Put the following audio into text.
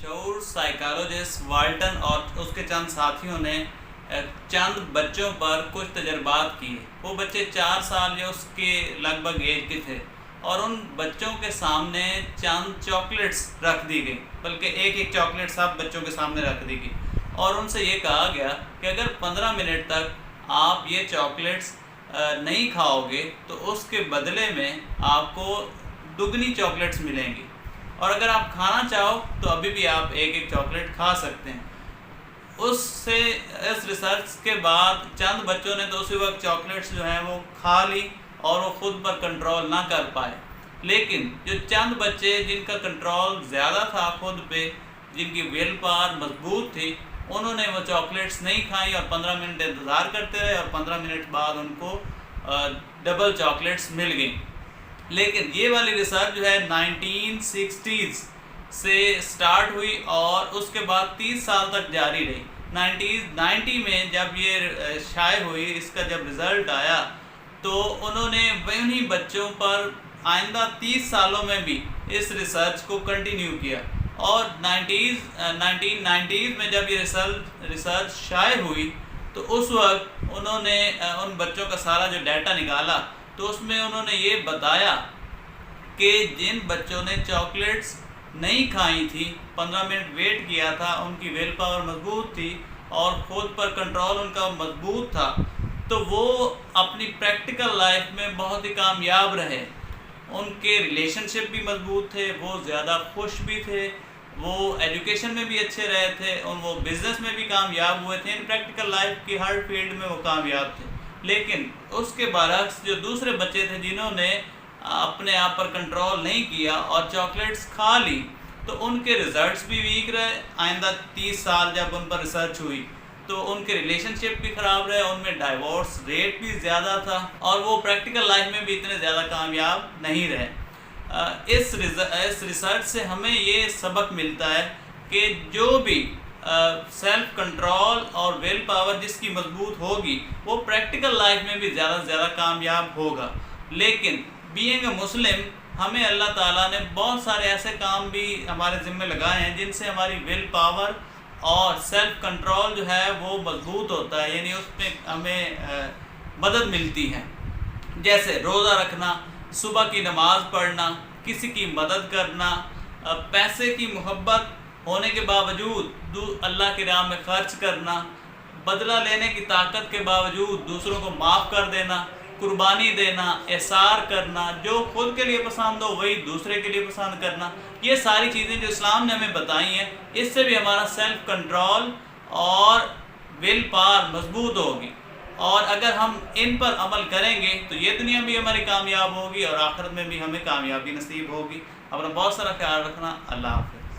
مشہور psychologist Walton اور اس کے چند ساتھیوں نے چند بچوں پر کچھ تجربات کیے۔ وہ بچے 4 سال یا اس کے لگ بھگ ایج کے تھے، اور ان بچوں کے سامنے چند چاکلیٹس رکھ دی گئی، بلکہ ایک چاکلیٹ سب بچوں کے سامنے رکھ دی گئی، اور ان سے یہ کہا گیا کہ اگر 15 منٹ تک آپ یہ چاکلیٹس نہیں کھاؤ گے تو اس کے بدلے میں آپ کو دگنی چاکلیٹس ملیں گی، اور اگر آپ کھانا چاہو تو ابھی بھی آپ ایک چاکلیٹ کھا سکتے ہیں۔ اس ریسرچ کے بعد چند بچوں نے تو اسی وقت چاکلیٹس جو ہیں وہ کھا لی اور وہ خود پر کنٹرول نہ کر پائے، لیکن جو چند بچے جن کا کنٹرول زیادہ تھا خود پہ، جن کی ویل پاور مضبوط تھی، انہوں نے وہ چاکلیٹس نہیں کھائیں اور 15 منٹ انتظار کرتے رہے، اور 15 منٹ بعد ان کو ڈبل چاکلیٹس مل گئیں۔ لیکن یہ والی ریسرچ جو ہے 1960s سے سٹارٹ ہوئی اور اس کے بعد 30 سال تک جاری رہی۔ 1990 میں جب یہ شائع ہوئی، اس کا جب رزلٹ آیا، تو انہوں نے انہی بچوں پر آئندہ 30 سالوں میں بھی اس ریسرچ کو کنٹینیو کیا، اور 1990s میں جب یہ ریسرچ شائع ہوئی تو اس وقت انہوں نے ان بچوں کا سارا جو ڈیٹا نکالا، تو اس میں انہوں نے یہ بتایا کہ جن بچوں نے چاکلیٹس نہیں کھائی تھی، 15 منٹ ویٹ کیا تھا، ان کی ویل پاور مضبوط تھی اور خود پر کنٹرول ان کا مضبوط تھا، تو وہ اپنی پریکٹیکل لائف میں بہت ہی کامیاب رہے۔ ان کے ریلیشن شپ بھی مضبوط تھے، وہ زیادہ خوش بھی تھے، وہ ایجوکیشن میں بھی اچھے رہے تھے، اور وہ بزنس میں بھی کامیاب ہوئے تھے، پریکٹیکل لائف کی ہر فیلڈ میں وہ کامیاب تھے۔ لیکن اس کے برعکس جو دوسرے بچے تھے جنہوں نے اپنے آپ پر کنٹرول نہیں کیا اور چاکلیٹس کھا لی، تو ان کے ریزلٹس بھی ویک رہے۔ آئندہ 30 سال جب ان پر ریسرچ ہوئی تو ان کے ریلیشن شپ بھی خراب رہے، ان میں ڈائیورس ریٹ بھی زیادہ تھا، اور وہ پریکٹیکل لائف میں بھی اتنے زیادہ کامیاب نہیں رہے۔ اس ریسرچ سے ہمیں یہ سبق ملتا ہے کہ جو بھی سیلف کنٹرول اور ویل پاور جس کی مضبوط ہوگی، وہ پریکٹیکل لائف میں بھی زیادہ سے زیادہ کامیاب ہوگا۔ لیکن بینگ اے مسلم، ہمیں اللہ تعالیٰ نے بہت سارے ایسے کام بھی ہمارے ذمہ لگائے ہیں جن سے ہماری ویل پاور اور سیلف کنٹرول جو ہے وہ مضبوط ہوتا ہے، یعنی اس میں ہمیں مدد ملتی ہے، جیسے روزہ رکھنا، صبح کی نماز پڑھنا، کسی کی مدد کرنا، پیسے کی محبت ہونے کے باوجود اللہ کی راہ میں خرچ کرنا، بدلہ لینے کی طاقت کے باوجود دوسروں کو معاف کر دینا، قربانی دینا، احسار کرنا، جو خود کے لیے پسند ہو وہی دوسرے کے لیے پسند کرنا، یہ ساری چیزیں جو اسلام نے ہمیں بتائی ہیں، اس سے بھی ہمارا سیلف کنٹرول اور ویل پاور مضبوط ہوگی، اور اگر ہم ان پر عمل کریں گے تو یہ دنیا بھی ہماری کامیاب ہوگی اور آخرت میں بھی ہمیں کامیابی نصیب ہوگی۔ اپنا بہت سارا خیال رکھنا۔ اللہ حافظ۔